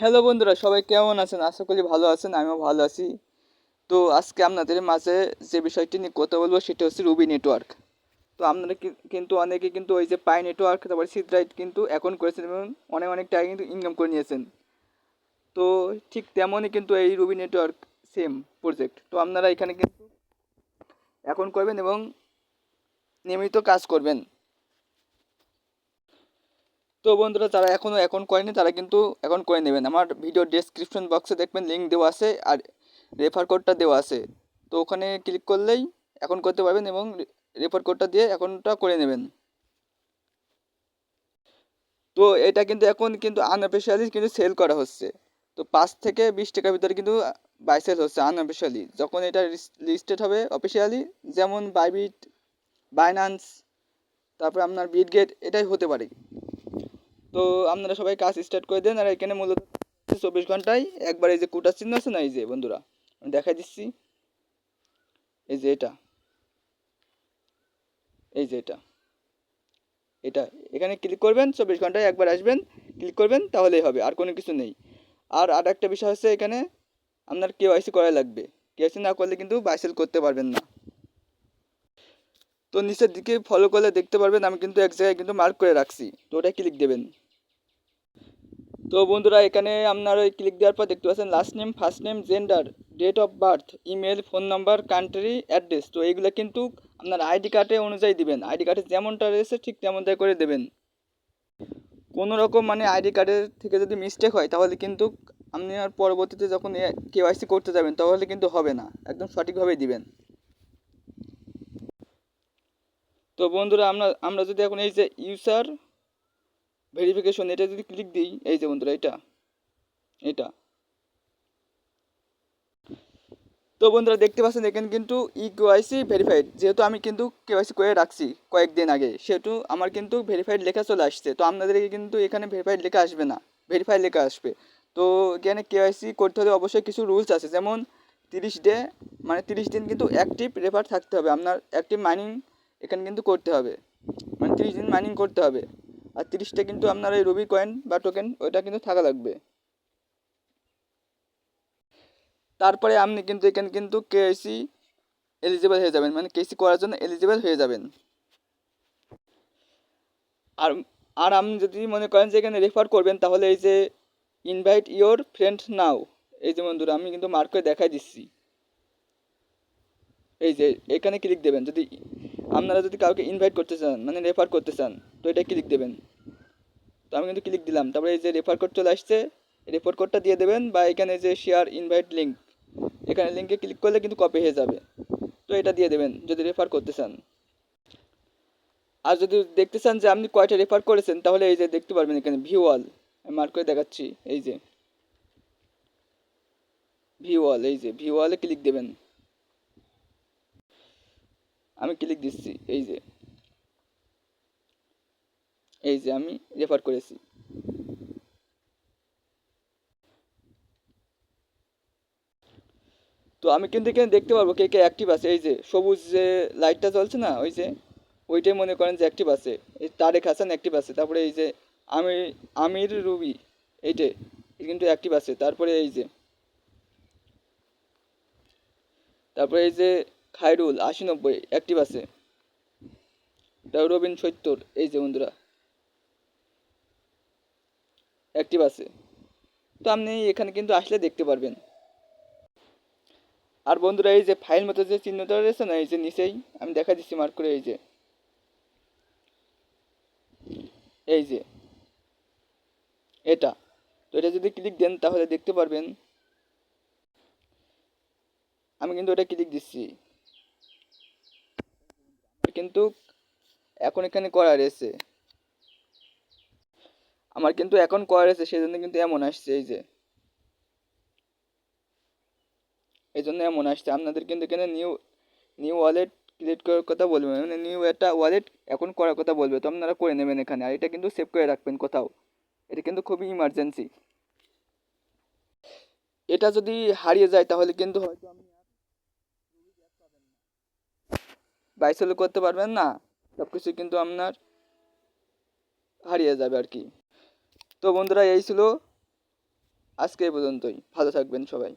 Hello বন্ধুরা, সবাই কেমন আছেন? আশা করি ভালো আছেন, আমিও ভালো আছি। তো আজকে আপনাদের মাঝে যে বিষয়টি নিয়ে কথা বলবো সেটা হচ্ছে রুবি নেটওয়ার্ক। তো আপনারা কিন্তু অনেকে কিন্তু ওই যে পাই নেটওয়ার্ক তারপর সিডরাইট কিন্তু অ্যাকাউন্ট করেছেন এবং অনেক অনেক টাকা কিন্তু ইনকাম করে নিয়েছেন। তো ঠিক তেমনই কিন্তু এই রুবি নেটওয়ার্ক সেম প্রজেক্ট। তো আপনারা এখানে কিন্তু অ্যাকাউন্ট করবেন এবং নিয়মিত কাজ করবেন। তো বন্ধুরা, যারা এখনও অ্যাকাউন্ট করেনি তারা কিন্তু অ্যাকাউন্ট করে নেবেন। আমার ভিডিও ডেসক্রিপশন বক্সে দেখবেন লিঙ্ক দেওয়া আছে আর রেফার কোডটা দেওয়া আছে। তো ওখানে ক্লিক করলেই অ্যাকাউন্ট করতে পারবেন এবং রেফার কোডটা দিয়ে অ্যাকাউন্টটা করে নেবেন। তো এটা কিন্তু এখন কিন্তু আনঅফিসিয়ালি কিন্তু সেল করা হচ্ছে। তো 5 থেকে 20 টাকার ভিতরে কিন্তু বাই সেল হচ্ছে আনঅফিসিয়ালি। যখন এটা লিস্টেড হবে অফিসিয়ালি, যেমন বাইবিট, বাইন্যান্স, তারপর আপনার বিটগেট, এটাই হতে পারে। তো আপনারা সবাই কাজ স্টার্ট করে দেন। আর এখানে মূলত 24 ঘন্টায় একবার এই যে কোটার চিহ্ন আছে না, এই যে বন্ধুরা আমি দেখাই দিচ্ছি, এই যে এটা, এই যে এটা, এটা এখানে ক্লিক করবেন, 24 ঘন্টায় একবার আসবেন, ক্লিক করবেন, তাহলেই হবে, আর কোনো কিছু নেই। আর একটা বিষয় হচ্ছে এখানে আপনার কেওয়াইসি করা লাগবে। কেওয়াইসি না করলে কিন্তু বাইসেল করতে পারবেন না। তো নিচের দিকে ফলো করলে দেখতে পারবেন আমি কিন্তু এক জায়গায় কিন্তু মার্ক করে রাখছি, তো ওটা ক্লিক দেবেন। তো বন্ধুরা, এখানে আপনার ওই ক্লিক দেওয়ার পর দেখতে পাচ্ছেন last name, first name, gender, date of birth, email, phone number, country, address. তো এইগুলো কিন্তু আপনার আইডি কার্ডে অনুযায়ী দিবেন। আইডি কার্ডে যেমনটা রয়েছে ঠিক তেমনটাই করে দেবেন। কোনো রকম মানে আইডি কার্ডের থেকে যদি মিস্টেক হয় তাহলে কিন্তু আপনি আর পরবর্তীতে যখন কেওয়াইসি করতে যাবেন তাহলে কিন্তু হবে না, একদম সঠিকভাবেই দিবেন। তো বন্ধুরা, আমরা যদি এখন এই যে ইউজার ভেরিফিকেশন, এটা যদি ক্লিক দিই, এই যে বন্ধুরা এটা, এটা তো বন্ধুরা দেখতে পাচ্ছেন এখানে কিন্তু কেওয়াইসি ভেরিফাইড। যেহেতু আমি কিন্তু কেওয়াইসি করে রাখছি কয়েকদিন আগে, সেহেতু আমার কিন্তু ভেরিফাইড লেখা চলে আসছে। তো আপনাদেরকে কিন্তু এখানে ভেরিফাইড লেখা আসবে না, ভেরিফাইড লেখা আসবে। তো এখানে কেওয়াইসি করতে হলে অবশ্যই কিছু রুলস আছে, যেমন 30 ডে, মানে 30 দিন কিন্তু অ্যাক্টিভ রেফার থাকতে হবে। আপনার অ্যাক্টিভ মাইনিং এখানে কিন্তু করতে হবে, মানে 30 দিন মাইনিং করতে হবে। আর 30টা কিন্তু আপনার এই রুবি কয়েন বা টোকেন ওইটা কিন্তু থাকা লাগবে। তারপরে আপনি কিন্তু এখানে কিন্তু কেওয়াইসি এলিজিবল হয়ে যাবেন, মানে কেসি করার জন্য এলিজিবল হয়ে যাবেন। আর আর আপনি যদি মনে করেন যে এখানে রেফার করবেন, তাহলে এই যে ইনভাইট ইওর ফ্রেন্ড নাও, এই যে বন্ধুরা আমি কিন্তু মার্ক করে দেখাই দিচ্ছি, এই যে এখানে ক্লিক দেবেন। যদি আপনারা যদি কাউকে ইনভাইট করতে চান, মানে রেফার করতে চান, তো এটা ক্লিক দেবেন। তো আমি কিন্তু ক্লিক দিলাম, তারপরে এই যে রেফার কোড চলে আসছে, রেফার কোডটা দিয়ে দেবেন, বা এখানে যে শেয়ার ইনভাইট লিঙ্ক, এখানে লিঙ্কে ক্লিক করলে কিন্তু কপি হয়ে যাবে। তো এটা দিয়ে দেবেন যদি রেফার করতে চান। আর যদি দেখতে চান যে আপনি কয়টা রেফার করেছেন, তাহলে এই যে দেখতে পারবেন এখানে ভিউ অল, আমি মার্ক করে দেখাচ্ছি, এই যে ভিউ অল, এই যে ভিউ অলে ক্লিক দেবেন। আমি ক্লিক দিচ্ছি, এই যে আমি রেফার করেছি। তো আমি কিন্তু এখানে দেখতে পারবো কে কে অ্যাক্টিভ আছে। এই যে সবুজ যে লাইটটা জ্বলছে না, ওই যে ওইটাই মনে করেন যে অ্যাক্টিভ আছে। এই তারেক হাসান অ্যাক্টিভ আছে, তারপরে এই যে আমি আমির রুবি, এইটাই কিন্তু অ্যাক্টিভ আছে। তারপরে এই যে, তারপরে এই যে খায়রুল 80-90 অ্যাক্টিভ আছে। তারপর রবিন 70, এই যে বন্ধুরা অ্যাক্টিভ আছে। তো আপনি এখানে কিন্তু আসলে দেখতে পারবেন। আর বন্ধুরা, এই যে ফাইল মতো যে চিহ্নটা রয়েছে না, এই যে নিচেই আমি দেখা দিচ্ছি মার্ক করে, এই যে এটা। তো এটা যদি ক্লিক দেন তাহলে দেখতে পারবেন, আমি কিন্তু এটা ক্লিক দিচ্ছি, কিন্তু এখন এখানে করা রয়েছে, আমার কিন্তু এখন করা রয়েছে, সেই জন্য কিন্তু এমন আসছে, এই যে এই জন্য এমন আসছে। আপনাদের কিন্তু এখানে নিউ নিউ ওয়ালেট ক্রিয়েট করার কথা বলবে, মানে নিউ একটা ওয়ালেট এখন করার কথা বলবে। তো আপনারা করে নেবেন এখানে, আর এটা কিন্তু সেভ করে রাখবেন কোথাও, এটা কিন্তু খুবই ইমার্জেন্সি। এটা যদি হারিয়ে যায় তাহলে কিন্তু হয়তো আপনি বাইসেল করতে পারবেন না, সব কিছু কিন্তু আপনার হারিয়ে যাবে আর কি। তো বন্ধুরা, এই ছিল আজকে এই পর্যন্তই, ভালো থাকবেন সবাই।